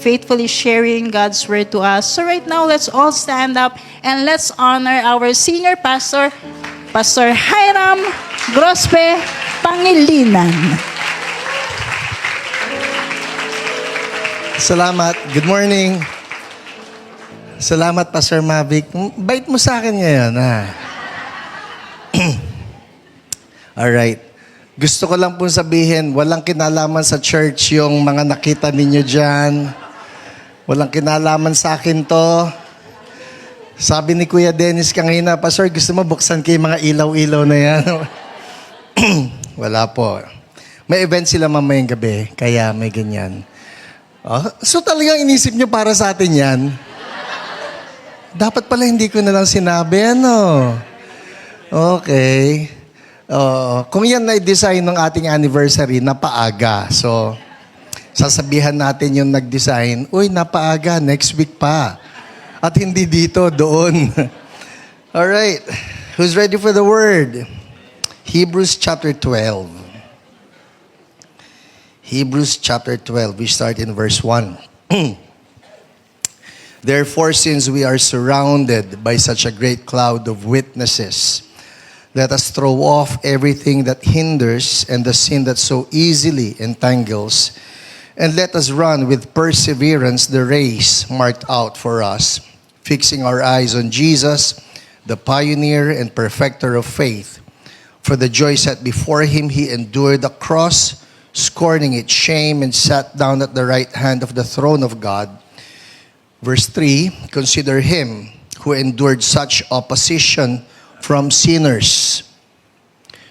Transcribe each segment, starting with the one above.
faithfully sharing God's word to us. So right now, let's all stand up and let's honor our senior pastor, Pastor Hiram Grospe Pangilinan. Salamat. Good morning. Salamat, Pastor Mavic. Bait mo sa akin ngayon, ha? Alright. Gusto ko lang pong sabihin, walang kinalaman sa church yung mga nakita ninyo dyan. Walang kinalaman sa akin to. Sabi ni Kuya Dennis kanina, Pastor, gusto mo buksan kayo mga ilaw-ilaw na yan? Wala po. May event sila mamayang gabi, kaya may ganyan. Oh, so talagang inisip nyo para sa atin yan? Dapat pala hindi ko na lang sinabi, ano? Okay. Kung yan na i-design ng ating anniversary, napaaga. So, sasabihan natin yung nag-design, uy, napaaga, next week pa. At hindi dito, doon. Alright. Who's ready for the word? Hebrews chapter 12. Hebrews chapter 12. We start in verse 1. Therefore, since we are surrounded by such a great cloud of witnesses, let us throw off everything that hinders and the sin that so easily entangles, and let us run with perseverance the race marked out for us, fixing our eyes on Jesus, the pioneer and perfecter of faith. For the joy set before him, he endured the cross, scorning its shame, and sat down at the right hand of the throne of God. Verse 3, consider him who endured such opposition from sinners,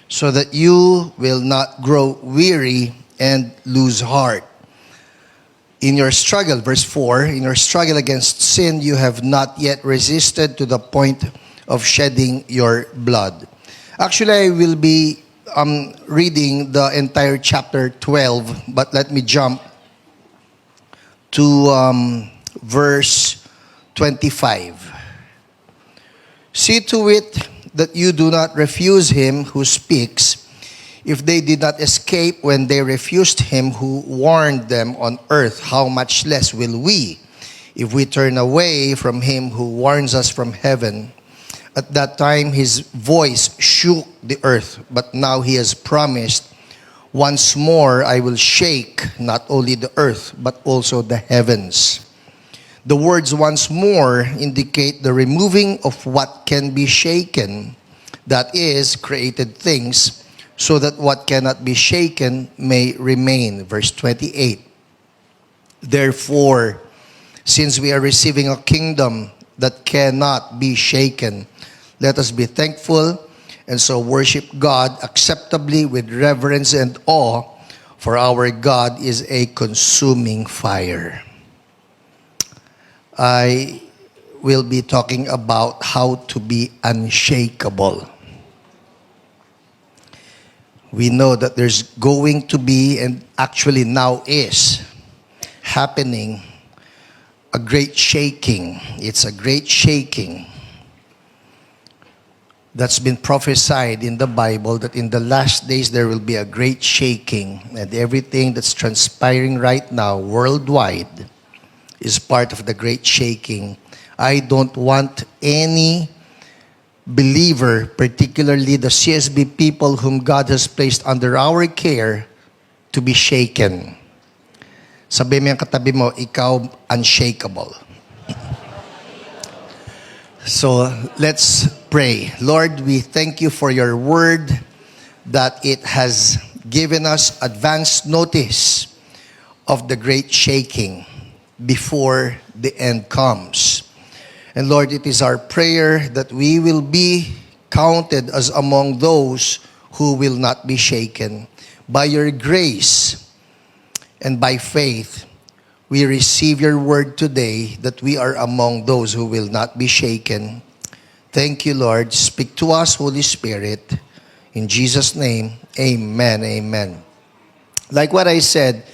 so that you will not grow weary and lose heart. In your struggle, verse 4, in your struggle against sin, you have not yet resisted to the point of shedding your blood. Actually, I will be reading the entire chapter 12, but let me jump to verse 25. See to it that you do not refuse him who speaks. If they did not escape when they refused him who warned them on earth, how much less will we, if we turn away from him who warns us from heaven? At that time his voice shook the earth, but now he has promised, once more I will shake not only the earth, but also the heavens. The words once more indicate the removing of what can be shaken, that is, created things, so that what cannot be shaken may remain. Verse 28. Therefore, since we are receiving a kingdom that cannot be shaken, let us be thankful and so worship God acceptably with reverence and awe, for our God is a consuming fire. I will be talking about how to be unshakable. We know that there's going to be, and actually now is, happening a great shaking. It's a great shaking that's been prophesied in the Bible, that in the last days there will be a great shaking, and everything that's transpiring right now worldwide is part of the great shaking. I don't want any believer, particularly the CSB people whom God has placed under our care, to be shaken. Sabi mo yung katabi mo, ikaw unshakable. So let's pray. Lord, we thank you for your word, that it has given us advance notice of the great shaking before the end comes. And Lord, it is our prayer that we will be counted as among those who will not be shaken. By your grace and by faith, we receive your word today that we are among those who will not be shaken. Thank you, Lord. Speak to us, Holy Spirit. In Jesus' name, amen, amen. Like what I said,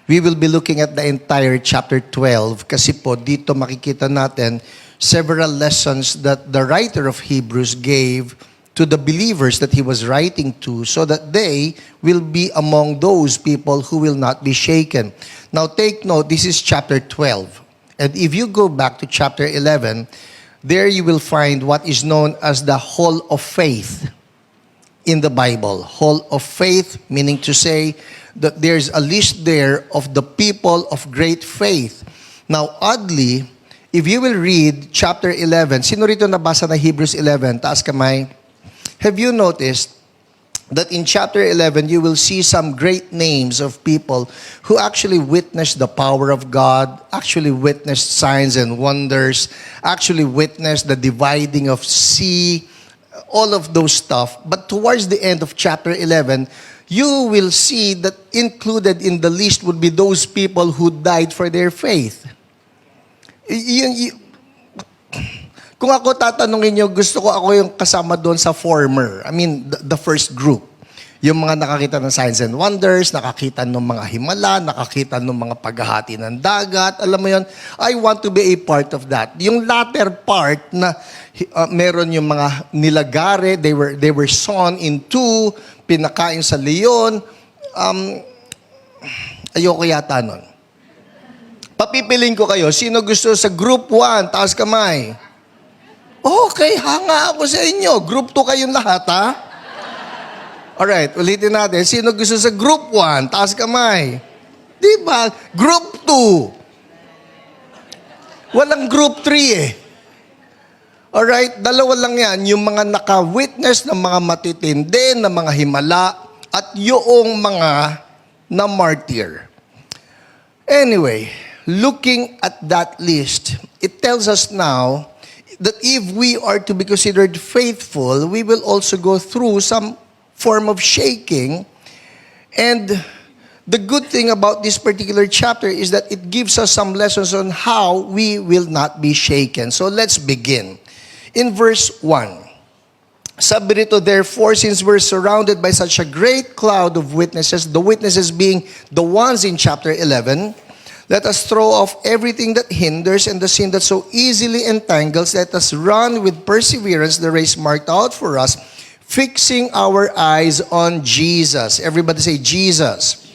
we will be looking at the entire chapter 12 kasi po dito makikita natin several lessons that the writer of Hebrews gave to the believers that he was writing to, so that they will be among those people who will not be shaken. Now take note, this is chapter 12. And if you go back to chapter 11, there you will find what is known as the Hall of Faith in the Bible. Hall of Faith, meaning to say that there's a list there of the people of great faith. Now, oddly, if you will read chapter 11, sino rito nabasa na Hebrews 11? Taas kamay. Have you noticed that in chapter 11, you will see some great names of people who actually witnessed the power of God, actually witnessed signs and wonders, actually witnessed the dividing of sea, all of those stuff. But towards the end of chapter 11, you will see that included in the list would be those people who died for their faith. Kung ako tatanungin nyo, gusto ko ako yung kasama doon sa former. I mean, the first group. Yung mga nakakita ng signs and wonders, nakakita ng mga himala, nakakita ng mga paghahati ng dagat. Alam mo yon, I want to be a part of that. Yung latter part na meron yung mga nilagare, they were sawn in two, pinakain sa leon. Ayoko yata nun. Papipiling ko kayo, sino gusto sa group 1? Taas kamay. Okay, hanga ako sa inyo. Group 2 kayong lahat, ha? Alright, ulitin natin. Sino gusto sa group 1? Taas kamay. Diba? Group 2. Walang group 3 eh. Alright, dalawa lang yan. Yung mga naka-witness ng mga matitindi, ng mga himala, at yung mga na-martyr. Anyway, looking at that list, it tells us now that if we are to be considered faithful, we will also go through some form of shaking. And the good thing about this particular chapter is that it gives us some lessons on how we will not be shaken. So let's begin. In verse 1, sabi rito, therefore, since we're surrounded by such a great cloud of witnesses, the witnesses being the ones in chapter 11, let us throw off everything that hinders and the sin that so easily entangles. Let us run with perseverance the race marked out for us, fixing our eyes on Jesus. Everybody say, Jesus.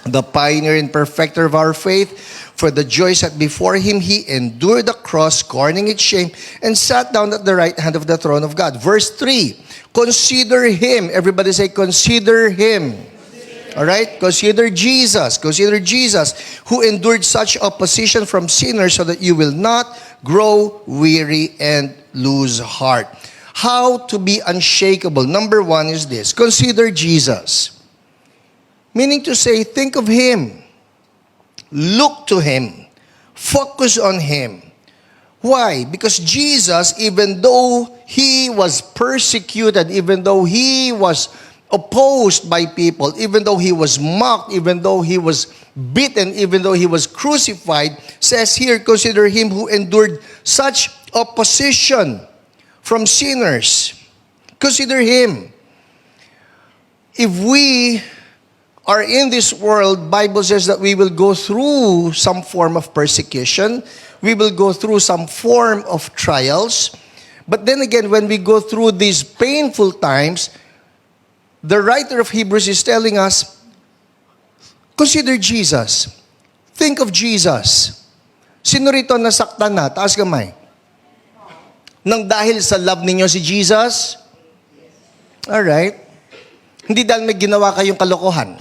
The pioneer and perfecter of our faith. For the joy set before him, he endured the cross, scorning its shame, and sat down at the right hand of the throne of God. Verse 3, consider him. Everybody say, consider him. All right? Consider Jesus. Consider Jesus who endured such opposition from sinners so that you will not grow weary and lose heart. How to be unshakable? Number 1 is this. Consider Jesus. Meaning to say, think of him. Look to him. Focus on him. Why? Because Jesus, even though he was persecuted, even though he was opposed by people, even though he was mocked, even though he was beaten, even though he was crucified, says here, consider him who endured such opposition from sinners. Consider him. If we are in this world, Bible says that we will go through some form of persecution. We will go through some form of trials. But then again, when we go through these painful times, the writer of Hebrews is telling us, consider Jesus. Think of Jesus. Sino rito nasaktan na? Taas kamay. Nang dahil sa love ninyo si Jesus? Alright. Hindi dahil may ginawa kayong kalokohan.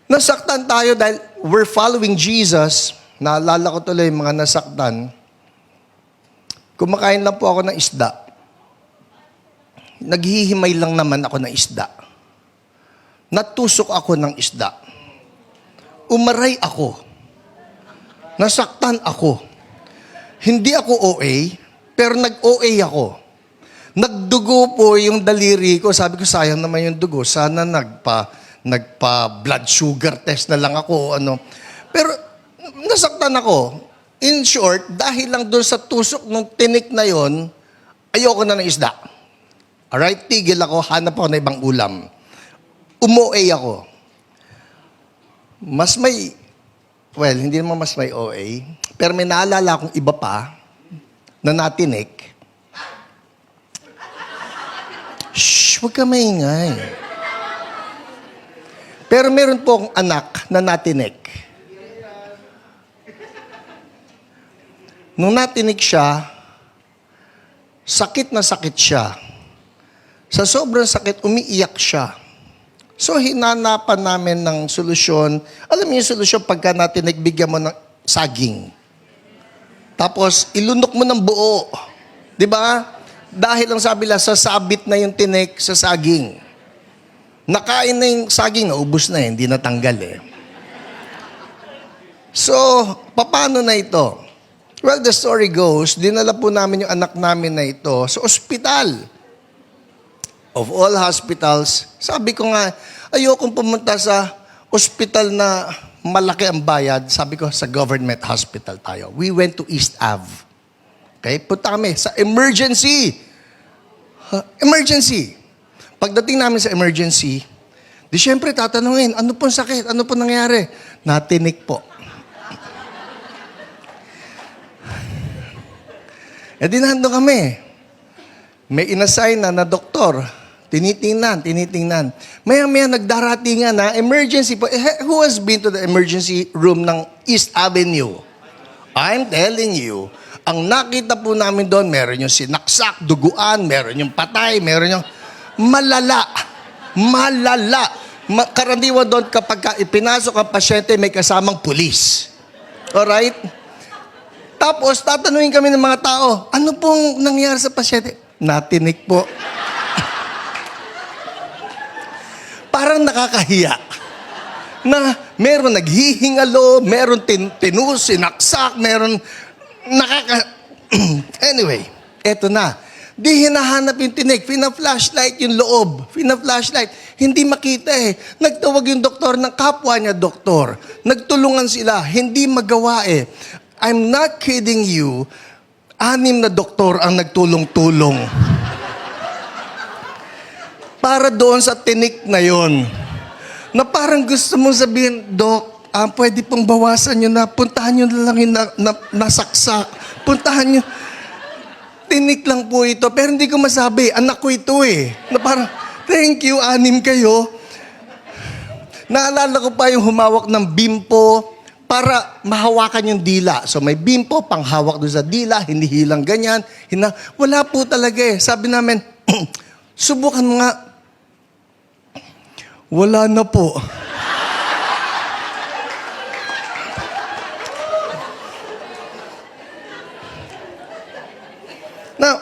Nasaktan tayo dahil we're following Jesus. Naalala ko tuloy yung mga nasaktan. Kumakain lang po ako ng isda. Naghihimay lang naman ako ng isda. Natusok ako ng isda. Umaray ako. Nasaktan ako. Hindi ako OA, pero nag-OA ako. Nagdugo po yung daliri ko. Sabi ko, sayang naman yung dugo. Sana nagpa-blood sugar test na lang ako. Pero nasaktan ako. In short, dahil lang doon sa tusok ng tinik na yon, ayoko na ng isda. Alright, tigil ako, hanap ako na ibang ulam. Umo-OA ako. Hindi naman mas may OA, pero may naalala akong iba pa na natinik. huwag ka maingay. Pero meron po akong anak na natinik. Nung natinik siya, sakit na sakit siya. Sa sobrang sakit, umiiyak siya. So, hinanapan namin ng solusyon. Alam mo yung solusyon, pagka natinik, bigyan mo ng saging. Tapos, ilunok mo ng buo. Di ba? Dahil ang sabi lang, sasabit na yung tinik sa saging. Nakain na yung saging, naubos na hindi natanggal eh. So, paano na ito? Well, the story goes, dinala po namin yung anak namin na ito sa ospital. Of all hospitals, sabi ko nga, ayokong pumunta sa ospital na malaki ang bayad. Sabi ko, sa government hospital tayo. We went to East Ave. Okay, punta kami sa emergency. Emergency. Pagdating namin sa emergency, di syempre tatanungin, ano pong sakit? Ano pong nangyari? Natinik po. E di nandun kami. May inassign na doktor. Tinitingnan. Maya-maya nagdaratingan na emergency po. Who has been to the emergency room ng East Avenue? I'm telling you, ang nakita po namin doon, meron yung sinaksak, duguan, meron yung patay, meron yung malala. Karaniwan doon kapag ipinasok ang pasyente, may kasamang pulis. Alright? Tapos, tatanungin kami ng mga tao, ano pong nangyari sa pasyente? Natinik po. Parang nakakahiya. Na meron naghihingalo, meron sinaksak, meron Anyway, eto na. Di hinahanap yung tinik. Fina-flashlight yung loob. Fina-flashlight. Hindi makita eh. Nagtawag yung doktor ng kapwa niya doktor. Nagtulungan sila. Hindi magawa eh. I'm not kidding you. 6 na doktor ang nagtulong-tulong. Para doon sa tinik na yon. Na parang gusto mong sabihin, Dok, pwede pong bawasan nyo na, puntahan nyo na lang yung nasaksak. Puntahan nyo. Tinik lang po ito. Pero hindi ko masabi, anak ko ito eh. Na parang, thank you, 6 kayo. Naalala ko pa yung humawak ng bimpo para mahawakan yung dila. So may bimpo, panghawak doon sa dila, hindi hilang ganyan. Wala po talaga eh. Sabi namin, subukan mo nga. Wala na po. Now,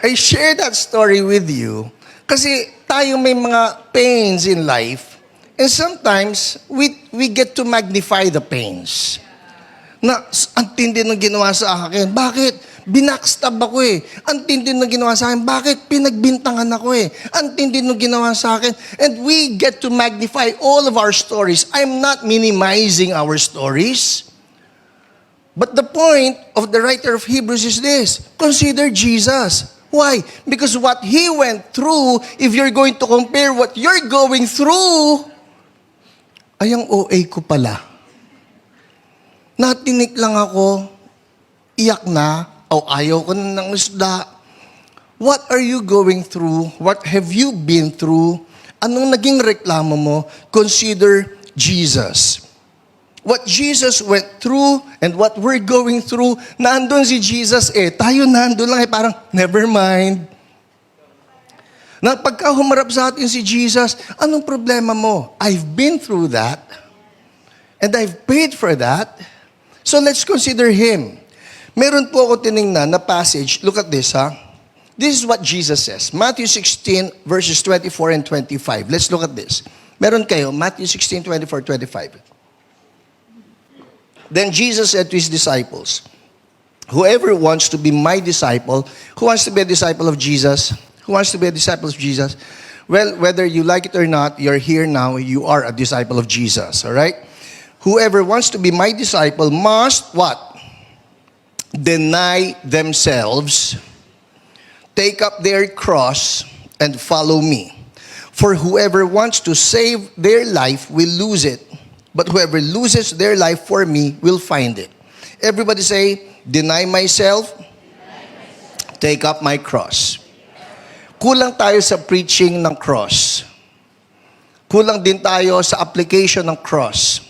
I share that story with you kasi tayo may mga pains in life and sometimes we get to magnify the pains. Na, ang tindi ng ginawa sa akin. Bakit? Binackstab ako eh. Ang tindi ng ginawa sa akin. Bakit? Pinagbintangan ako eh. Ang tindi ng ginawa sa akin. And we get to magnify all of our stories. I'm not minimizing our stories. But the point of the writer of Hebrews is this. Consider Jesus. Why? Because what He went through, if you're going to compare what you're going through, ay ang OA ko pala. Natinik lang ako, iyak na, o ayaw ko na ng isda. What are you going through? What have you been through? Anong naging reklamo mo? Consider Jesus. What Jesus went through and what we're going through, nandun si Jesus eh. Tayo nandun lang eh, parang never mind. Na pagka humarap sa atin si Jesus, anong problema mo? I've been through that and I've paid for that. So let's consider Him. Meron po ako tiningnan na passage. Look at this, ha? This is what Jesus says. Matthew 16, verses 24 and 25. Let's look at this. Meron kayo, Matthew 16, 24, 25. Then Jesus said to His disciples, whoever wants to be my disciple, who wants to be a disciple of Jesus? Who wants to be a disciple of Jesus? Well, whether you like it or not, you're here now, you are a disciple of Jesus, all right? Whoever wants to be my disciple must, what? Deny themselves, take up their cross, and follow me. For whoever wants to save their life will lose it, but whoever loses their life for me will find it. Everybody say, deny myself, take up my cross. kulang tayo sa preaching ng cross. Kulang din tayo sa application ng cross.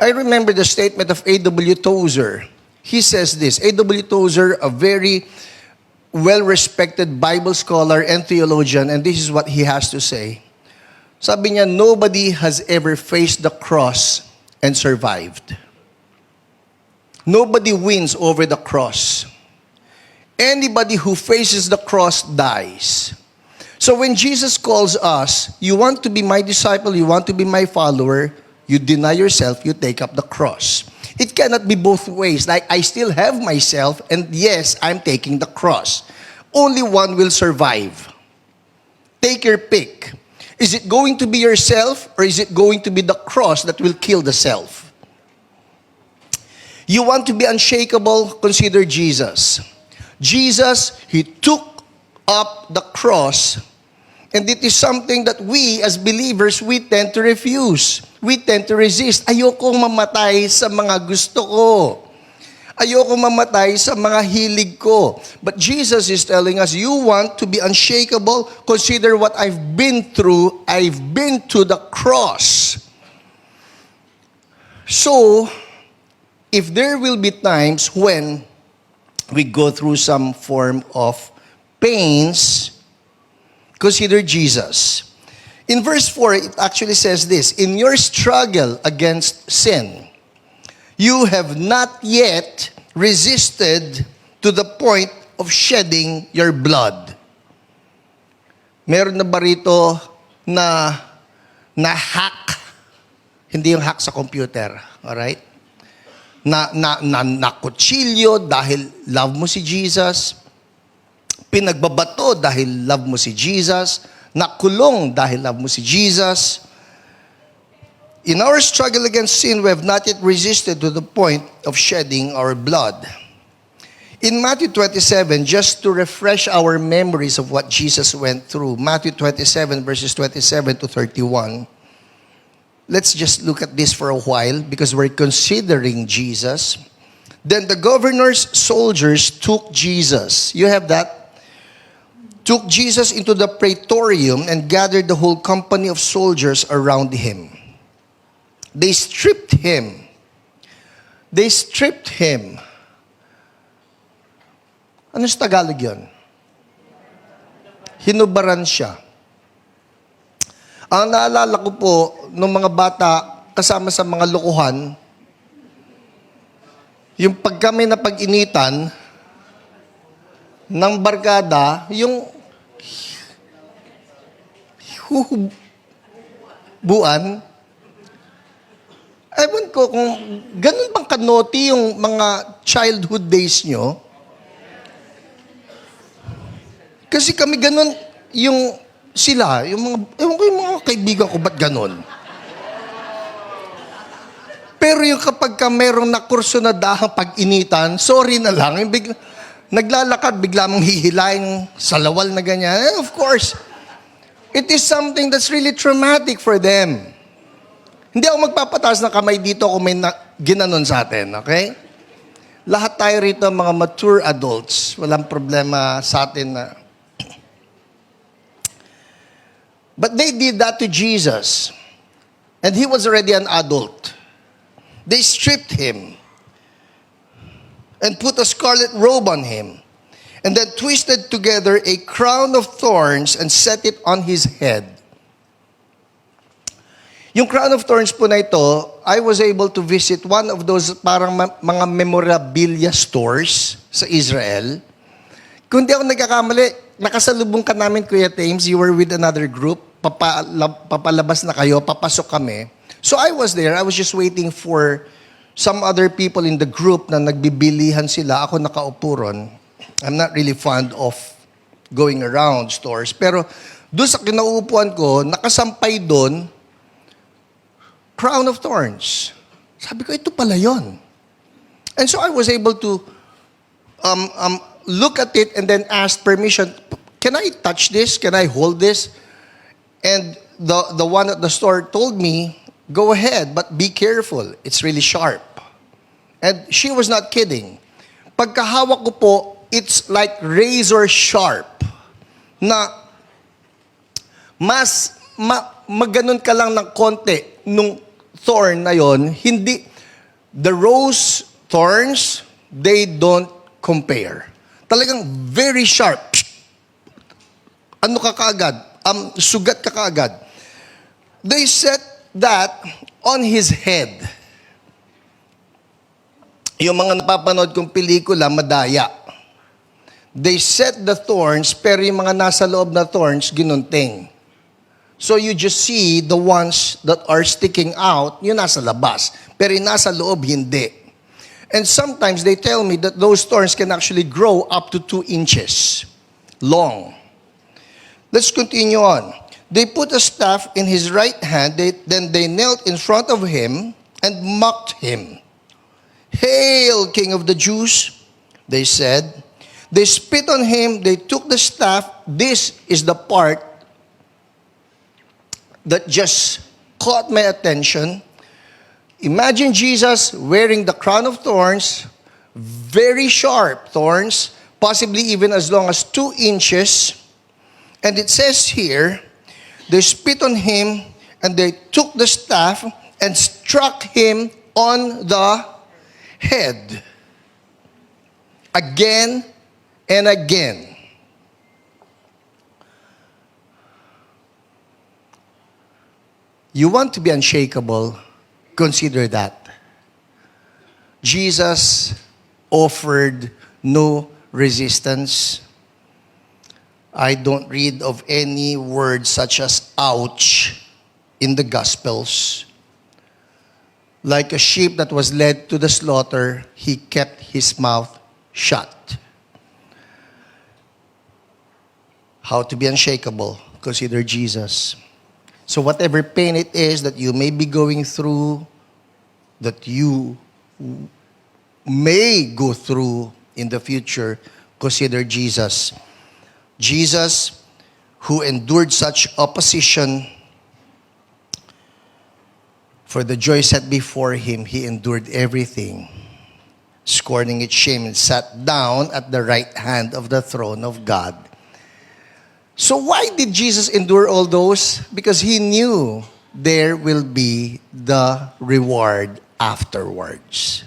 I remember the statement of A.W. Tozer. He says this, A.W. Tozer, a very well-respected Bible scholar and theologian, and this is what he has to say. Sabi niya, nobody has ever faced the cross and survived. Nobody wins over the cross. Anybody who faces the cross dies. So when Jesus calls us, you want to be my disciple, you want to be my follower, you deny yourself, you take up the cross. It cannot be both ways. Like, I still have myself, and yes, I'm taking the cross. Only one will survive. Take your pick. Is it going to be yourself, or is it going to be the cross that will kill the self? You want to be unshakable? Consider Jesus. Jesus, He took up the cross, and it is something that we as believers, we tend to refuse. We tend to resist. Ayokong mamatay sa mga gusto ko. Ayokong mamatay sa mga hilig ko. But Jesus is telling us, you want to be unshakable? Consider what I've been through. I've been to the cross. So, if there will be times when we go through some form of pains, consider Jesus. In verse 4, it actually says this, in your struggle against sin, you have not yet resisted to the point of shedding your blood. Meron na ba rito na hack? Hindi yung hack sa computer, alright? Na kutsilyo dahil love mo si Jesus, pinagbabato dahil love mo si Jesus, nakulong dahil love mo si Jesus. In our struggle against sin, we have not yet resisted to the point of shedding our blood. In Matthew 27, just to refresh our memories of what Jesus went through, Matthew 27 verses 27 to 31, let's just look at this for a while because we're considering Jesus. Then the governor's soldiers took Jesus. You have that? Took Jesus into the praetorium and gathered the whole company of soldiers around him. They stripped him. They stripped him. Ano sa Tagalog yun? Hinubaran siya. Ang naalala ko po, nung mga bata, kasama sa mga lokohan, yung pag kami na pag-initan ng barkada, yung huhubuan, ewan ko kung ganun bang kanoti yung mga childhood days nyo. Kasi kami ganun, yung sila, yung mga, ewan ko yung mga kaibigan ko, ba't ganun? Pero yung kapag ka merong nakurso na dahang pag-initan, sorry na lang, yung naglalakad, bigla mong hihilayin sa lawal na ganyan. And of course, it is something that's really traumatic for them. Hindi ako magpapataas ng kamay dito kung may ginanon sa atin, okay? Lahat tayo rito mga mature adults. Walang problema sa atin na. But they did that to Jesus. And he was already an adult. They stripped him and put a scarlet robe on him, and then twisted together a crown of thorns and set it on his head. Yung crown of thorns po na ito, I was able to visit one of those parang mga memorabilia stores sa Israel. Kung di ako nagkakamali, nakasalubong ka namin, Kuya James, you were with another group, papalabas na kayo, papasok kami. So I was there, I was just waiting for some other people in the group na nagbibilihan sila. Ako nakaupo ron. I'm not really fond of going around stores. Pero doon sa kinauupuan ko, nakasampay doon, crown of thorns. Sabi ko, ito pala yon. And so I was able to look at it and then ask permission. Can I touch this? Can I hold this? And the one at the store told me, go ahead, but be careful. It's really sharp. And she was not kidding. Pagkahawak ko po, it's like razor sharp. Na maganon ka lang ng konti nung thorn na yon, hindi, the rose thorns, they don't compare. Talagang very sharp. Ano ka kaagad? Sugat ka kaagad. They set that on his head. Yung mga napapanood kong pelikula, madaya. They set the thorns, pero yung mga nasa loob na thorns, ginunting. So you just see the ones that are sticking out, yung nasa labas. Pero yung nasa loob, hindi. And sometimes they tell me that those thorns can actually grow up to 2 inches long. Let's continue on. They put a staff in his right hand, then they knelt in front of him and mocked him. "Hail, King of the Jews," they said. They spit on him, they took the staff. This is the part that just caught my attention. Imagine Jesus wearing the crown of thorns, very sharp thorns, possibly even as long as 2 inches. And it says here, they spit on him, and they took the staff and struck him on the head. Again and again. You want to be unshakable? Consider that. Jesus offered no resistance. I don't read of any word such as ouch in the Gospels. Like a sheep that was led to the slaughter, he kept his mouth shut. How to be unshakable? Consider Jesus. So whatever pain it is that you may be going through, that you may go through in the future, consider Jesus. Jesus, who endured such opposition, for the joy set before him, he endured everything, scorning its shame, and sat down at the right hand of the throne of God. So why did Jesus endure all those? Because he knew there will be the reward afterwards.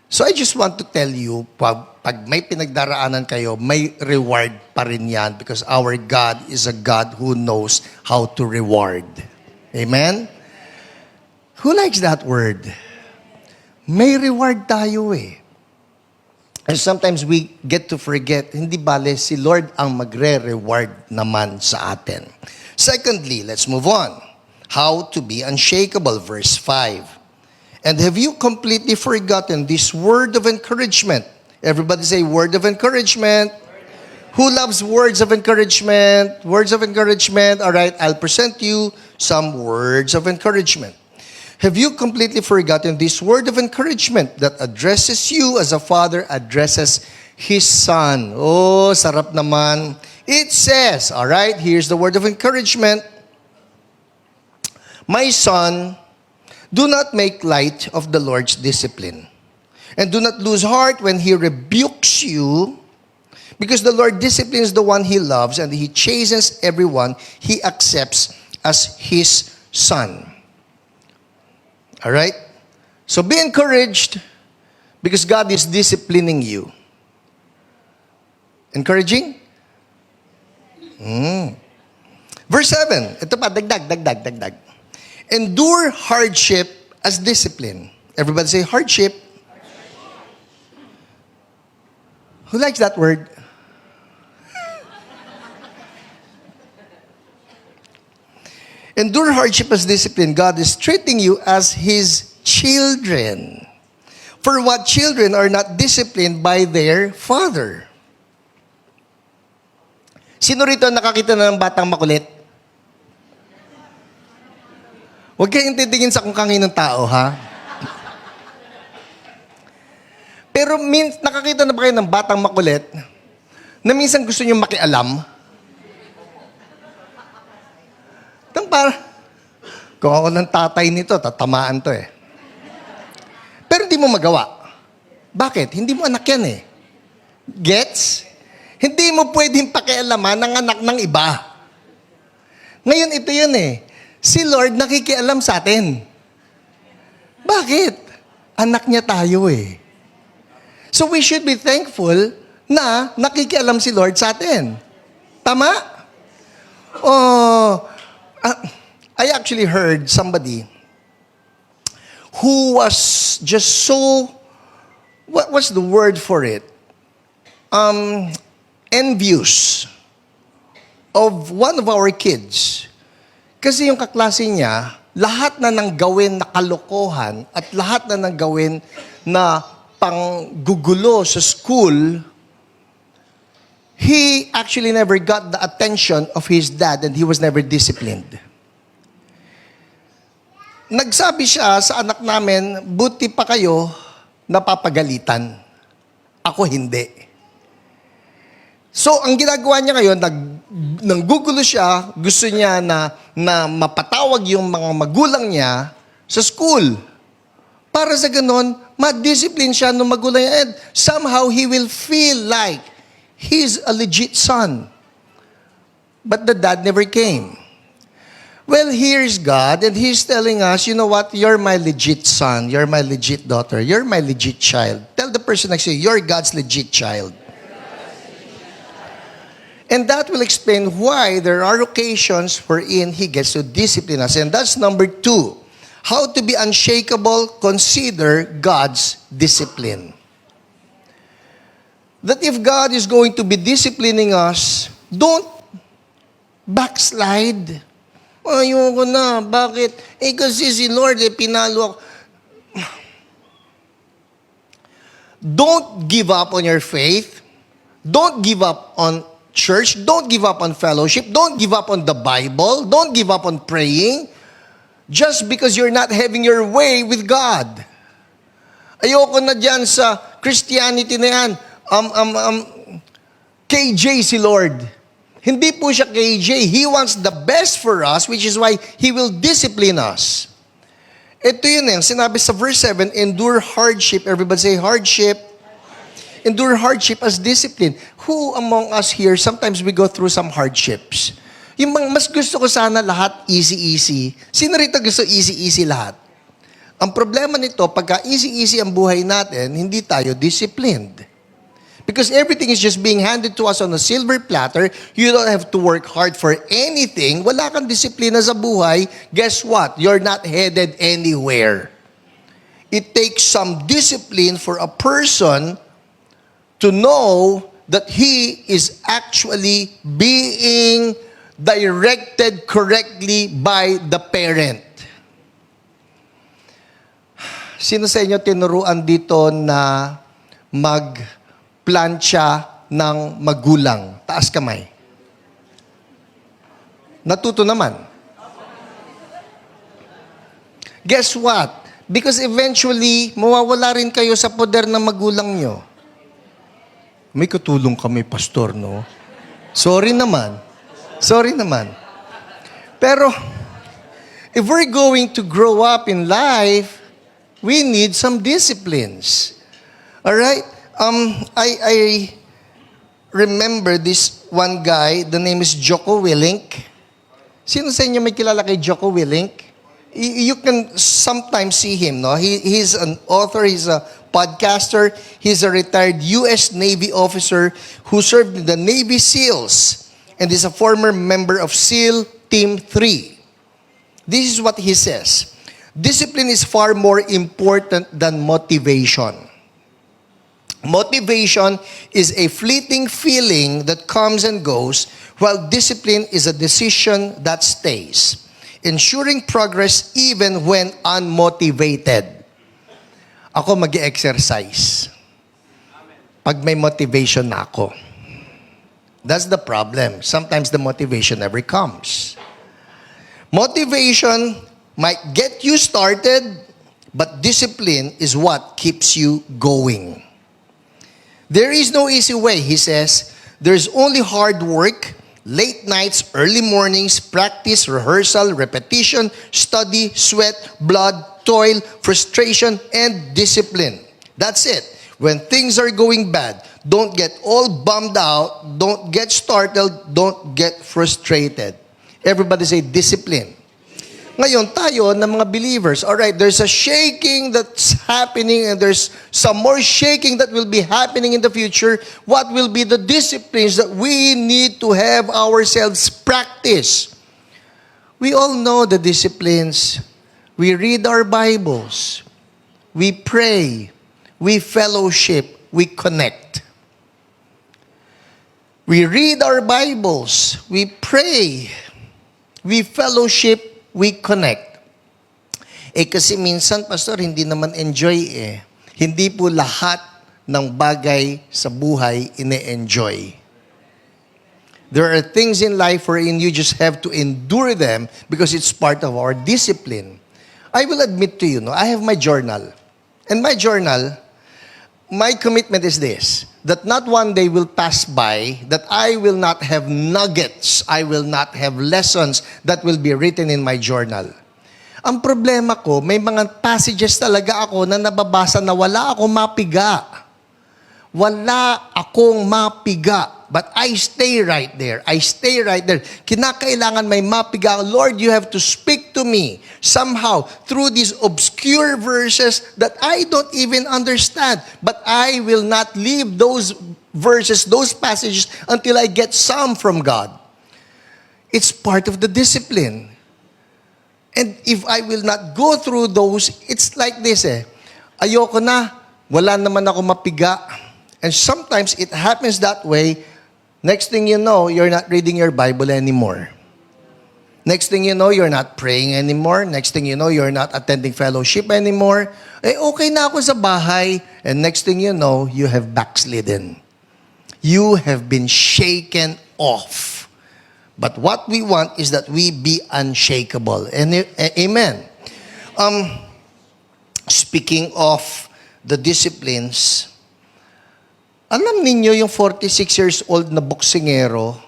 So I just want to tell you, pag may pinagdaraanan kayo, may reward pa rin yan, because our God is a God who knows how to reward. Amen? Who likes that word? May reward tayo eh. And sometimes we get to forget, hindi bale, si Lord ang magre-reward naman sa atin. Secondly, let's move on. How to be unshakable, verse 5. And have you completely forgotten this word of encouragement? Everybody say, word of encouragement. Who loves words of encouragement? Words of encouragement. All right, I'll present you some words of encouragement. Have you completely forgotten this word of encouragement that addresses you as a father addresses his son? Oh, sarap naman. It says, all right, here's the word of encouragement. My son, do not make light of the Lord's discipline, and do not lose heart when he rebukes you, because the Lord disciplines the one he loves, and he chastens everyone he accepts as his son. All right? So be encouraged, because God is disciplining you. Encouraging? Verse 7. Ito pa, dagdag. Endure hardship as discipline. Everybody say hardship. Who likes that word? Endure hardship as discipline. God is treating you as His children. For what children are not disciplined by their father? Sino rito nakakita na ng batang makulit? Huwag kayong titingin sa kung kaninong tao, ha? Pero nakakita na ba kayo ng batang makulit na minsan gusto nyo makialam? Kung ako ng tatay nito, tatamaan to eh. Pero hindi mo magawa. Bakit? Hindi mo anak yan eh. Gets? Hindi mo pwedeng pakialaman ng anak ng iba. Ngayon, ito yun eh. Si Lord nakikialam sa atin. Bakit? Anak niya tayo eh. So we should be thankful na nakikialam si Lord sa atin. Tama? Oh, I actually heard somebody who was just so, what's the word for it? Envious of one of our kids. Kasi yung kaklase niya, lahat na nang gawin na kalokohan at lahat na nang gawin na panggugulo sa school, he actually never got the attention of his dad and he was never disciplined. Nagsabi siya sa anak namin, buti pa kayo napapagalitan. Ako hindi. So, ang ginagawa niya ngayon, nanggugulo siya, gusto niya na mapatawag yung mga magulang niya sa school. Para sa ganon, ma-discipline siya ng magulang niya. And somehow, he will feel like he's a legit son. But the dad never came. Well, here's God, and He's telling us, you know what? You're my legit son. You're my legit daughter. You're my legit child. Tell the person next to you, you're God's legit child. And that will explain why there are occasions wherein He gets to discipline us. And that's number 2. How to be unshakable, consider God's discipline. That if God is going to be disciplining us, don't backslide. Ayoko na. Bakit? Kasi si Lord, pinalo ako. Don't give up on your faith. Don't give up on church. Don't give up on fellowship. Don't give up on the Bible. Don't give up on praying. Just because you're not having your way with God. Ayoko na dyan sa Christianity na yan. KJ si Lord. Hindi po siya KJ. He wants the best for us, which is why He will discipline us. Ito yun eh. Sinabi sa verse 7, endure hardship. Everybody say hardship. Endure hardship as discipline. Who among us here, sometimes we go through some hardships. Yung mas gusto ko sana lahat easy-easy. Sino rito gusto easy-easy lahat? Ang problema nito, pagka easy-easy ang buhay natin, hindi tayo disciplined. Because everything is just being handed to us on a silver platter. You don't have to work hard for anything. Wala kang disiplina sa buhay. Guess what? You're not headed anywhere. It takes some discipline for a person to know that he is actually being directed correctly by the parent. Sino sa inyo tinuruan dito na magplantsa ng magulang? Taas kamay. Natuto naman. Guess what? Because eventually, mawawala rin kayo sa poder ng magulang nyo. May katulong kami, pastor, no? Sorry naman. Pero, if we're going to grow up in life, we need some disciplines. Alright? I remember this one guy, the name is Jocko Willink. Sino sa inyo may kilala kay Jocko Willink? You can sometimes see him, no? He's an author, he's a podcaster, he's a retired U.S. Navy officer who served in the Navy SEALs and is a former member of SEAL Team 3. This is what he says. Discipline is far more important than motivation. Motivation is a fleeting feeling that comes and goes, while discipline is a decision that stays, ensuring progress even when unmotivated. Ako mag-exercise pag may motivation na ako. That's the problem. Sometimes the motivation never comes. Motivation might get you started, but discipline is what keeps you going. There is no easy way, he says. There's only hard work, late nights, early mornings, practice, rehearsal, repetition, study, sweat, blood, toil, frustration, and discipline. That's it. When things are going bad, don't get all bummed out, don't get startled, don't get frustrated. Everybody say discipline. Ngayon, tayo na mga believers, alright, there's a shaking that's happening and there's some more shaking that will be happening in the future. What will be the disciplines that we need to have ourselves practice? We all know the disciplines. We read our Bibles. We pray. We fellowship. We connect. We read our Bibles. We pray. We fellowship. We connect. Kasi minsan, Pastor, hindi naman enjoy eh. Hindi po lahat ng bagay sa buhay ine-enjoy. There are things in life wherein you just have to endure them because it's part of our discipline. I will admit to you, I have my journal. And my journal, my commitment is this, that not one day will pass by that I will not have nuggets, I will not have lessons that will be written in my journal. Ang problema ko, may mga passages talaga ako na nababasa na wala akong mapiga. Wala akong mapiga. But I stay right there. I stay right there. Kinakailangan may mapiga. Lord, you have to speak to me somehow through these obscure verses that I don't even understand. But I will not leave those verses, those passages, until I get some from God. It's part of the discipline. And if I will not go through those, it's like this ayoko na, wala naman ako mapiga. And sometimes it happens that way. Next thing you know, you're not reading your Bible anymore. Next thing you know, you're not praying anymore. Next thing you know, you're not attending fellowship anymore. Okay na ako sa bahay. And next thing you know, you have backslidden. You have been shaken off. But what we want is that we be unshakable. And amen. Speaking of the disciplines, alam ninyo yung 46 years old na boksingero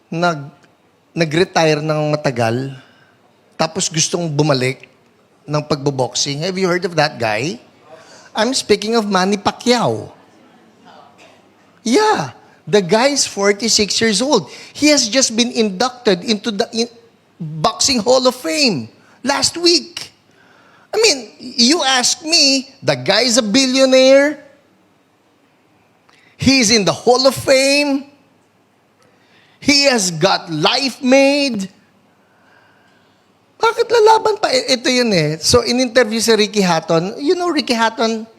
nag-retire ng matagal tapos gustong bumalik ng pagboboxing. Have you heard of that guy? I'm speaking of Manny Pacquiao. Yeah, the guy is 46 years old. He has just been inducted into the Boxing Hall of Fame last week. I mean, you ask me, the guy is a billionaire. He's in the Hall of Fame. He has got life made. Bakit lalaban pa? Ito yun So, in-interview si Ricky Hatton. You know Ricky Hatton?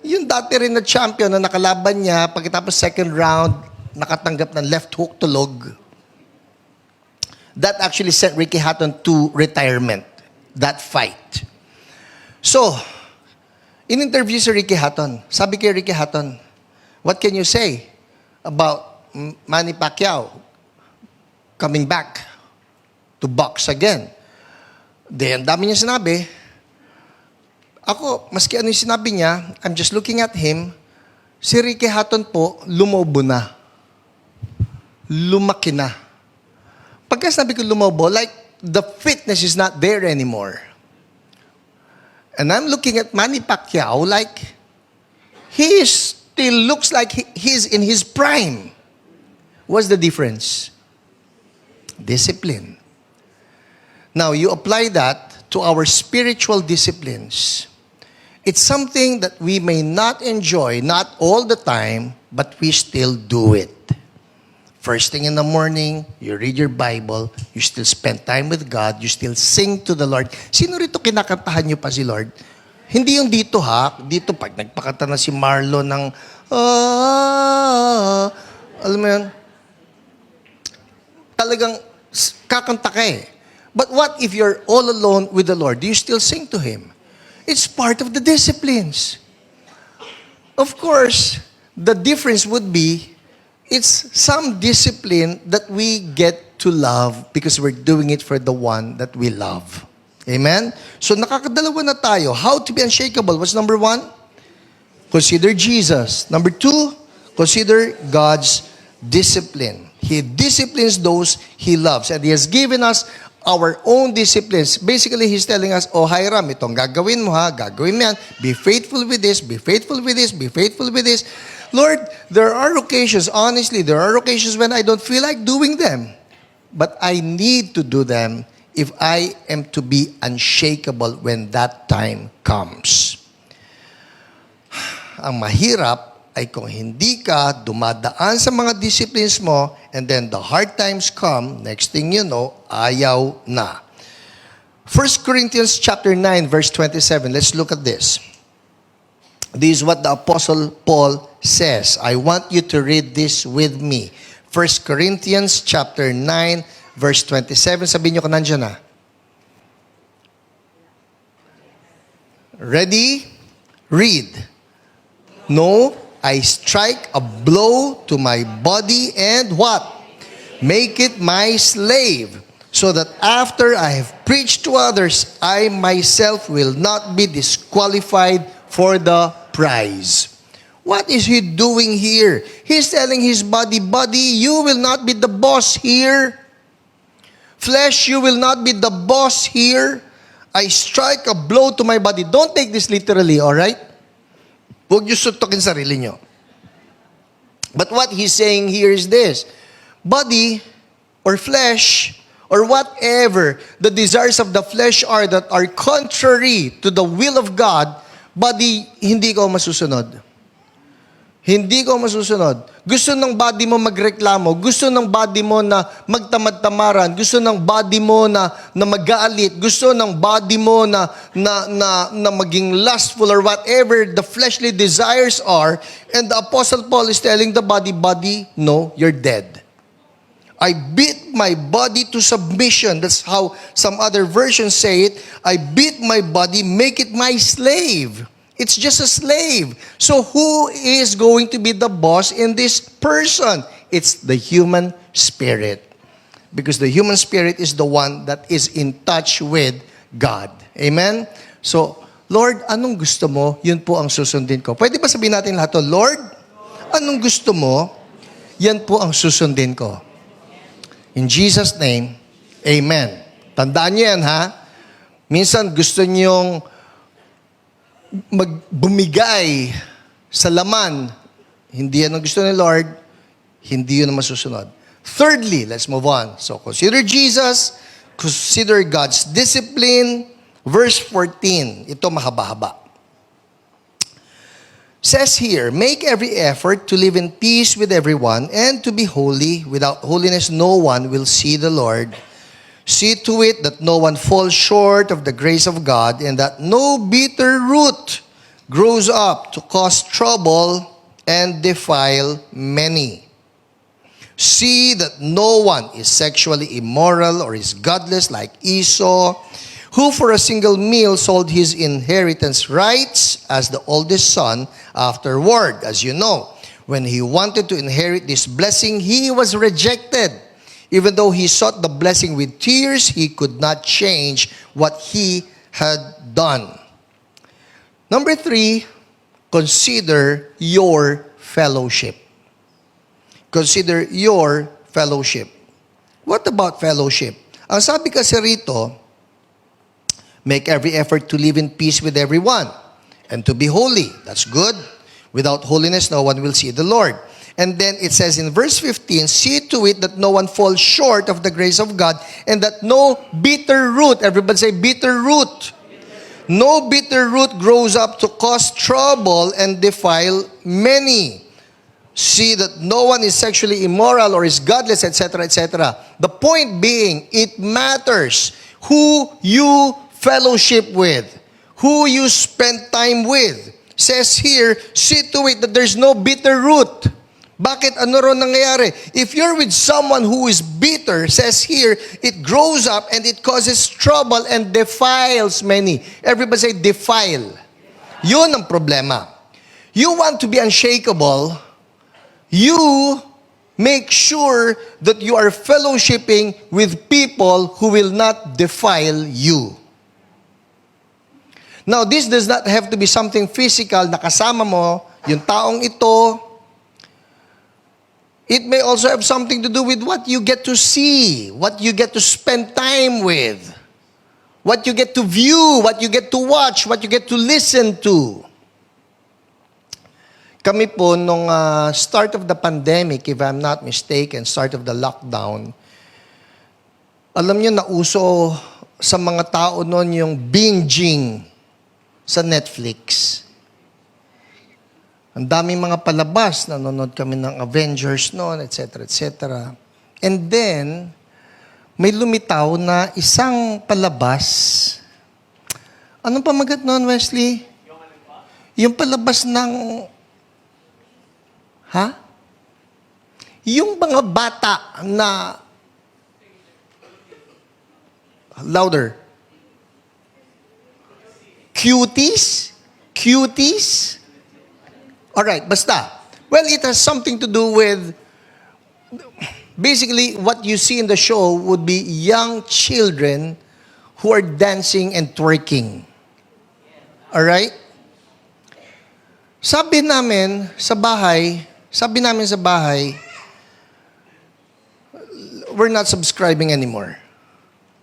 Yung dati rin na champion na nakalaban niya, pagkatapos second round, nakatanggap ng left hook to log. That actually sent Ricky Hatton to retirement. That fight. So, in-interview si Ricky Hatton. Sabi kay Ricky Hatton, what can you say about Manny Pacquiao coming back to box again? Then, dami niya sinabi. Ako, maski ano yung sinabi niya, I'm just looking at him, si Ricky Hatton po, lumobo na. Lumaki na. Pagka sinabi ko lumobo, like, the fitness is not there anymore. And I'm looking at Manny Pacquiao like, he still looks like he's in his prime. What's the difference? Discipline. Now, you apply that to our spiritual disciplines. It's something that we may not enjoy, not all the time, but we still do it. First thing in the morning, you read your Bible, you still spend time with God, you still sing to the Lord. Sino rito kinakantahan niyo pa si Lord? Hindi yung dito dito pag nagpakanta na si Marlo ng, alam mo yun, talagang kakanta ka But what if you're all alone with the Lord? Do you still sing to Him? It's part of the disciplines. Of course, the difference would be, it's some discipline that we get to love because we're doing it for the one that we love. Amen? So nakakadalawa na tayo. How to be unshakable? What's number 1? Consider Jesus. Number 2, consider God's discipline. He disciplines those He loves. And He has given us our own disciplines. Basically, He's telling us, oh Hiram, itong gagawin mo gagawin mo yan. Be faithful with this, be faithful with this, be faithful with this. Lord, there are occasions, honestly, there are occasions when I don't feel like doing them. but I need to do them if I am to be unshakable when that time comes. Ang mahirap ay kung hindi ka dumadaan sa mga disciplines mo and then the hard times come, next thing you know, ayaw na. 1 Corinthians chapter 9, verse 27. Let's look at this. This is what the Apostle Paul says. I want you to read this with me. 1 Corinthians chapter 9, verse 27. Sabihin nyo kung nandiyan na. Ready? Read. No, I strike a blow to my body and what? Make it my slave, so that after I have preached to others, I myself will not be disqualified for the prize. What is he doing here? He's telling his body, you will not be the boss here. Flesh, you will not be the boss here. I strike a blow to my body. Don't take this literally, all right? Huwag niyo suntukin sarili niyo. But what he's saying here is this. Body or flesh or whatever the desires of the flesh are that are contrary to the will of God, body, hindi ko masusunod. Hindi ko masusunod. Gusto ng body mo magreklamo. Gusto ng body mo na magtamad-tamaran. Gusto ng body mo na mag-aalit. Gusto ng body mo na maging lustful or whatever the fleshly desires are. And the Apostle Paul is telling the body, no, you're dead. I beat my body to submission. That's how some other versions say it. I beat my body, make it my slave. It's just a slave. So who is going to be the boss in this person? It's the human spirit. Because the human spirit is the one that is in touch with God. Amen? So, Lord, anong gusto mo? Yun po ang susundin ko. Pwede ba sabihin natin lahat to? Lord, anong gusto mo? Yan po ang susundin ko. In Jesus' name, amen. Tandaan niyo yan, ha? Minsan gusto niyong bumigay sa laman. Hindi yan ang gusto ni Lord. Hindi yun ang masusunod. Thirdly, let's move on. So, consider Jesus. Consider God's discipline. Verse 14. Ito mahaba-haba. Says here, make every effort to live in peace with everyone and to be holy. Without holiness, no one will see the Lord. See to it that no one falls short of the grace of God and that no bitter root grows up to cause trouble and defile many. See that no one is sexually immoral or is godless like Esau, who for a single meal sold his inheritance rights as the oldest son afterward. As you know, when he wanted to inherit this blessing, he was rejected. Even though he sought the blessing with tears, he could not change what he had done. Number 3, consider your fellowship. Consider your fellowship. What about fellowship? Ang sabi kasi rito, make every effort to live in peace with everyone and to be holy. That's good. Without holiness, no one will see the Lord. And then it says in verse 15, see to it that no one falls short of the grace of God and that no bitter root, everybody say bitter root. No bitter root grows up to cause trouble and defile many. See that no one is sexually immoral or is godless, etc., etc. The point being, it matters who you fellowship with, who you spend time with. Says here, see to it that there's no bitter root. Bakit? Ano ron nangyayari? If you're with someone who is bitter, says here, it grows up and it causes trouble and defiles many. Everybody say, defile. Yun ang problema. You want to be unshakable, you make sure that you are fellowshipping with people who will not defile you. Now, this does not have to be something physical na kasama mo, yung taong ito. It may also have something to do with what you get to see, what you get to spend time with, what you get to view, what you get to watch, what you get to listen to. Kami po, nung start of the pandemic, if I'm not mistaken, start of the lockdown, Alam niyo, nauso sa mga tao noon yung binging sa Netflix. Ang daming mga palabas, nanonood kami ng Avengers noon, etc., etc. And then, may lumitaw na isang palabas. Anong pamagat noon, Wesley? Yung palabas ng... Ha? Yung mga bata na... Louder. Cuties? Cuties? Alright, basta. Well, it has something to do with... Basically, what you see in the show would be young children who are dancing and twerking. Alright? Sabi namin sa bahay, we're not subscribing anymore.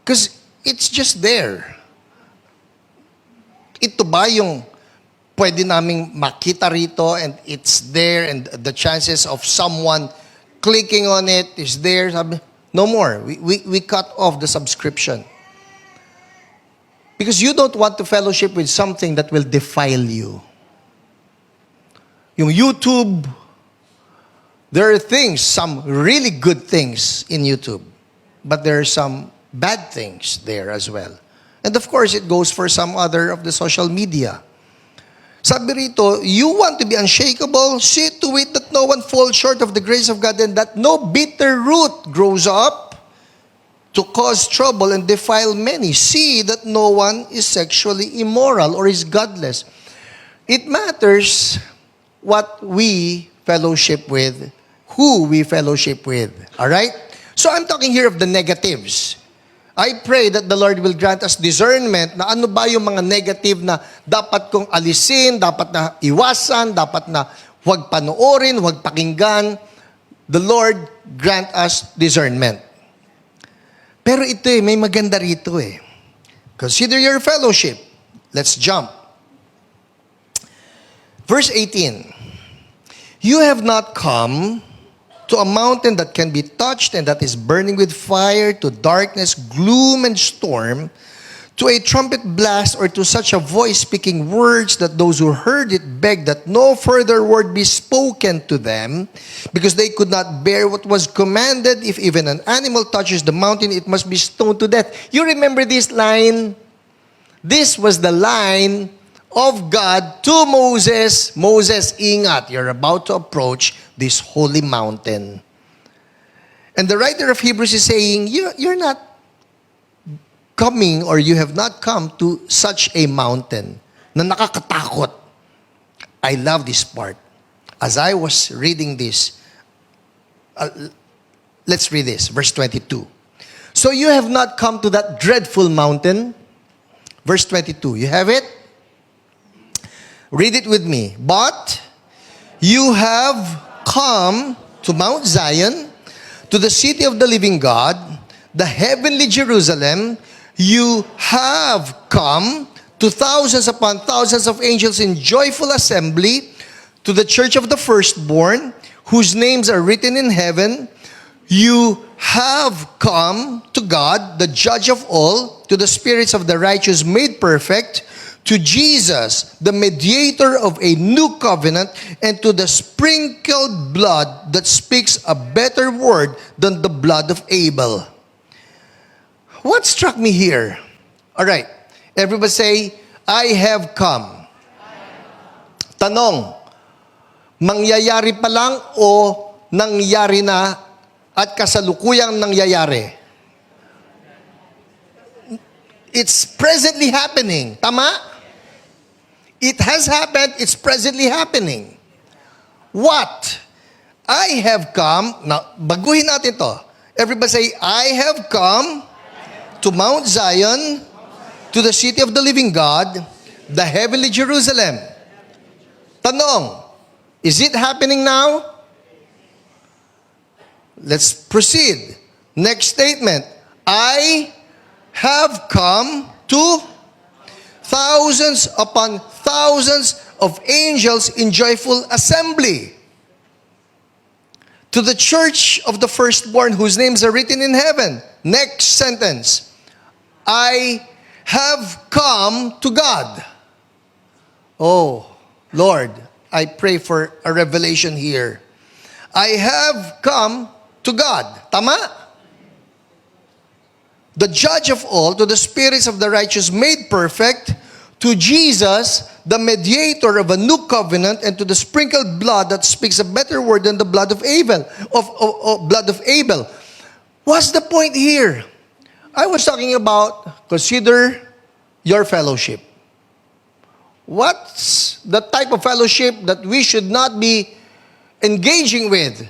Because it's just there. Ito ba yung pwede naming makita rito and it's there and the chances of someone clicking on it is there? Sabi, no more. We cut off the subscription. Because you don't want to fellowship with something that will defile you. Yung YouTube, there are things, some really good things in YouTube. But there are some bad things there as well. And of course, it goes for some other of the social media. Sabi rito, you want to be unshakable, see to it that no one falls short of the grace of God and that no bitter root grows up to cause trouble and defile many. See that no one is sexually immoral or is godless. It matters what we fellowship with, who we fellowship with. All right? So I'm talking here of the negatives. I pray that the Lord will grant us discernment na ano ba yung mga negative na dapat kong alisin, dapat na iwasan, dapat na huwag panoorin, huwag pakinggan. The Lord grant us discernment. Pero ito may maganda rito Consider your fellowship. Let's jump. Verse 18. You have not come to a mountain that can be touched and that is burning with fire, to darkness, gloom, and storm, to a trumpet blast, or to such a voice speaking words that those who heard it begged that no further word be spoken to them, because they could not bear what was commanded. If even an animal touches the mountain, it must be stoned to death. You remember this line? This was the line of God to Moses. Moses, ingat, you're about to approach this holy mountain. And the writer of Hebrews is saying, you're not coming or you have not come to such a mountain na nakakatakot. I love this part. As I was reading this, let's read this, verse 22. So you have not come to that dreadful mountain. Verse 22, you have it? Read it with me. But you have come to Mount Zion, to the city of the living God, the heavenly Jerusalem. You have come to thousands upon thousands of angels in joyful assembly, to the church of the firstborn, whose names are written in heaven. You have come to God, the judge of all, to the spirits of the righteous made perfect, to Jesus, the mediator of a new covenant, and to the sprinkled blood that speaks a better word than the blood of Abel. What struck me here? All right, everybody say, I have come. Tanong, mangyayari pa lang o nangyari na at kasalukuyang nangyayari? It's presently happening. Tama? It has happened. It's presently happening. What? I have come. Now, baguhin natin to. Everybody say, I have come to Mount Zion, to the city of the living God, the heavenly Jerusalem. Tanong, is it happening now? Let's proceed. Next statement. I have come to thousands upon thousands of angels in joyful assembly. To the church of the firstborn whose names are written in heaven. Next sentence. I have come to God. Oh, Lord, I pray for a revelation here. I have come to God. Tama? The judge of all, to the spirits of the righteous made perfect, to Jesus, the mediator of a new covenant, and to the sprinkled blood that speaks a better word than the blood of Abel. Blood of Abel. What's the point here? I was talking about consider your fellowship. What's the type of fellowship that we should not be engaging with?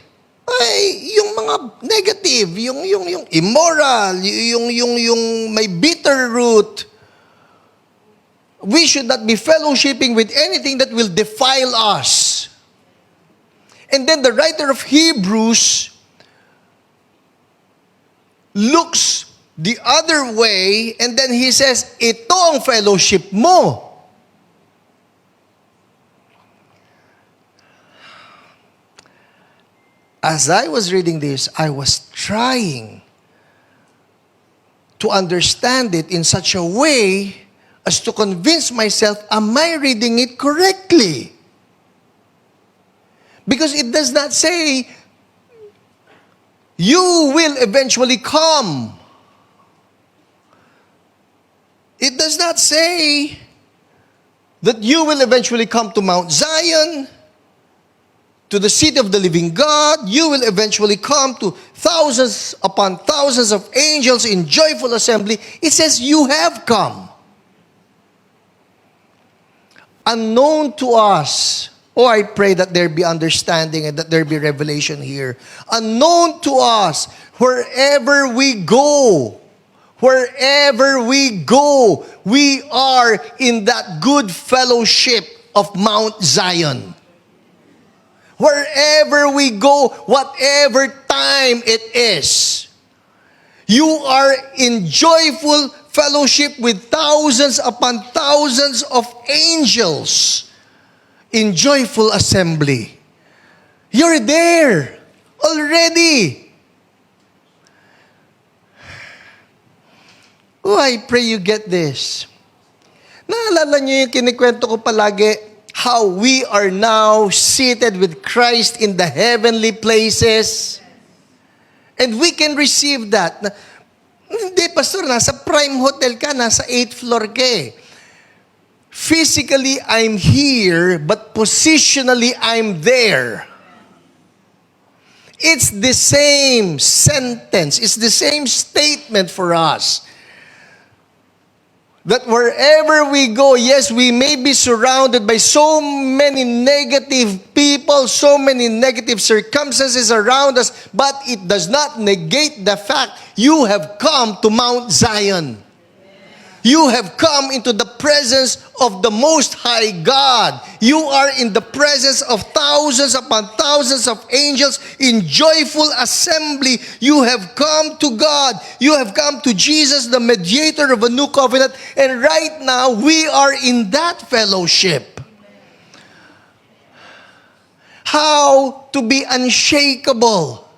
Ay, yung mga negative, yung immoral, yung may bitter root. We should not be fellowshipping with anything that will defile us. And then the writer of Hebrews looks the other way and then he says, ito ang fellowship mo. As I was reading this, I was trying to understand it in such a way as to convince myself, am I reading it correctly? Because it does not say, you will eventually come. It does not say that you will eventually come to Mount Zion, to the city of the living God. You will eventually come to thousands upon thousands of angels in joyful assembly. It says you have come. Unknown to us. Oh, I pray that there be understanding and that there be revelation here. Unknown to us, wherever we go, we are in that good fellowship of Mount Zion. Wherever we go, whatever time it is, you are in joyful fellowship with thousands upon thousands of angels in joyful assembly. You're there already. Oh, I pray you get this. Naalala niyo yung kinikwento ko palagi, how we are now seated with Christ in the heavenly places. And we can receive that. Hindi, Pastor, nasa prime hotel ka, nasa 8th floor ka eh. Physically, I'm here, but positionally, I'm there. It's the same sentence. It's the same statement for us. That wherever we go, yes, we may be surrounded by so many negative people, so many negative circumstances around us, but it does not negate the fact you have come to Mount Zion. You have come into the presence of the Most High God. You are in the presence of thousands upon thousands of angels in joyful assembly. You have come to God. You have come to Jesus, the mediator of a new covenant. And right now, we are in that fellowship. How to be unshakable?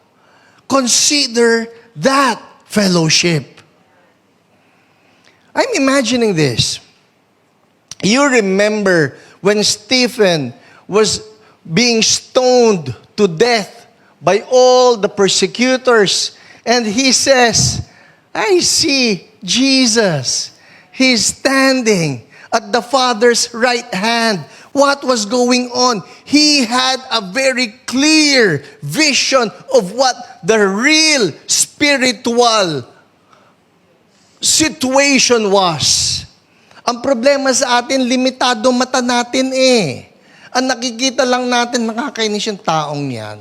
Consider that fellowship. I'm imagining this. You remember when Stephen was being stoned to death by all the persecutors, and he says, I see Jesus. He's standing at the Father's right hand. What was going on? He had a very clear vision of what the real spiritual situation was. Ang problema sa atin, limitado mata natin eh. Ang nakikita lang natin, nakakainis yung taong yan.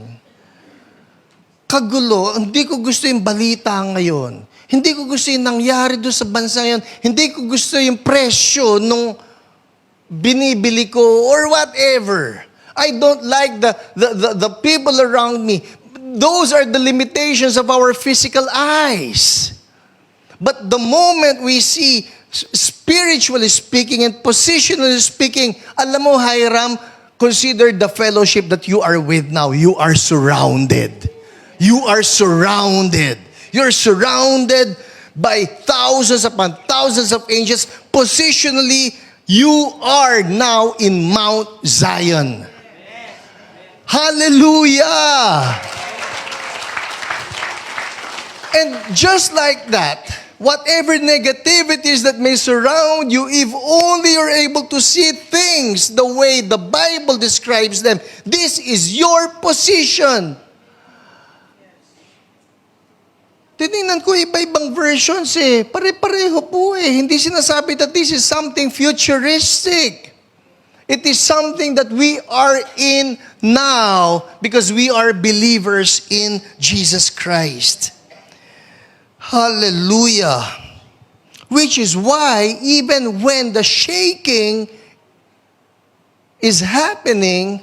Kagulo, hindi ko gusto yung balita ngayon. Hindi ko gusto yung nangyari doon sa bansa ngayon. Hindi ko gusto yung presyo nung binibili ko or whatever. I don't like the people around me. Those are the limitations of our physical eyes. But the moment we see, spiritually speaking and positionally speaking, alam mo, Hiram, Consider the fellowship that you are with now. You are surrounded. You are surrounded. You're surrounded by thousands upon thousands of angels. Positionally, you are now in Mount Zion. Hallelujah! And just like that, whatever negativities that may surround you, if only you're able to see things the way the Bible describes them, this is your position. Tinignan ko iba-ibang versions eh. Pare-pareho po eh. Hindi sinasabi that this is something futuristic. It is something that we are in now because we are believers in Jesus Christ. Hallelujah. Which is why even when the shaking is happening,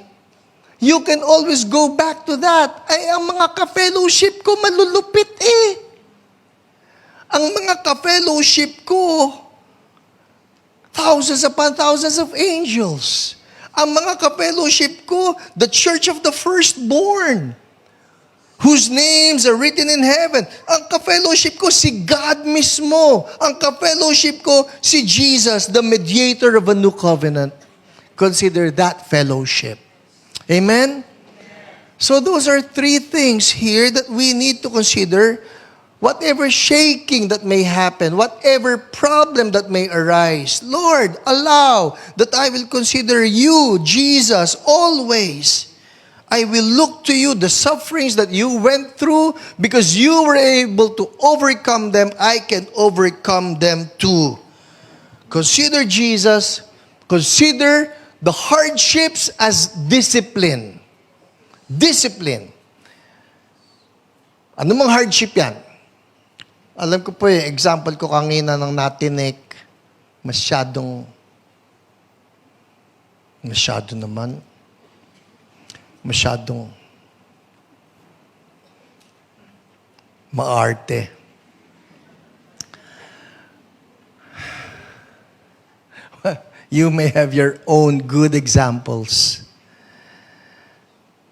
you can always go back to that. Ay, ang mga ka-fellowship ko malulupit eh. Ang mga ka-fellowship ko, thousands upon thousands of angels. Ang mga ka-fellowship ko, the church of the firstborn, whose names are written in heaven. Ang ka-fellowship ko, si God mismo. Ang ka-fellowship ko, si Jesus, the mediator of a new covenant. Consider that fellowship. Amen? So those are three things here that we need to consider. Whatever shaking that may happen, whatever problem that may arise, Lord, allow that I will consider you, Jesus, always. I will look to you, the sufferings that you went through, because you were able to overcome them, I can overcome them too. Consider Jesus, consider the hardships as discipline. Discipline. Ano mang hardship yan? Alam ko po example ko kanina ng natinik, masyado naman, masyadong maarte. You may have your own good examples.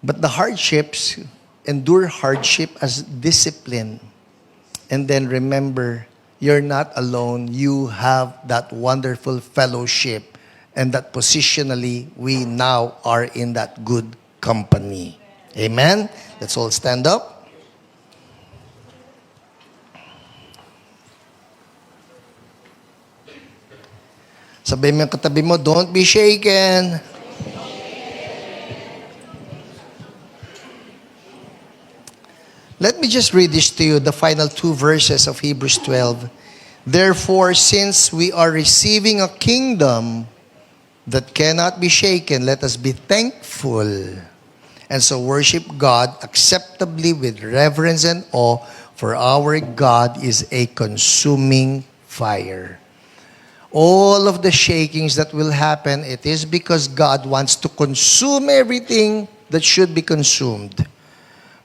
But the hardships, endure hardship as discipline. And then remember, you're not alone. You have that wonderful fellowship. And that positionally, we now are in that good company. Amen? Let's all stand up. Sabihin mo yung katabi mo, don't be shaken. Let me just read this to you, the final two verses of Hebrews 12. Therefore, since we are receiving a kingdom that cannot be shaken, let us be thankful and so worship God acceptably with reverence and awe, for our God is a consuming fire. All of the shakings that will happen, it is because God wants to consume everything that should be consumed.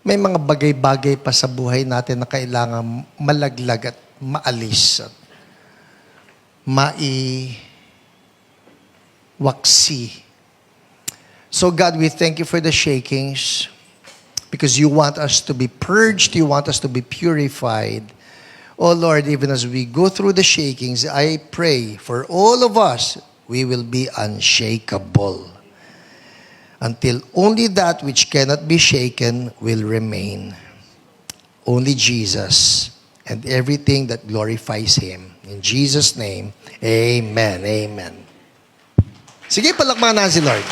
May mga bagay-bagay pa sa buhay natin na kailangan malaglag at maalis at maiwaksi. So God, we thank you for the shakings because you want us to be purged, you want us to be purified. Oh Lord, even as we go through the shakings, I pray for all of us, we will be unshakable. Until only that which cannot be shaken will remain. Only Jesus and everything that glorifies Him. In Jesus' name, amen. Amen. Sige, palakpakan natin si Lord.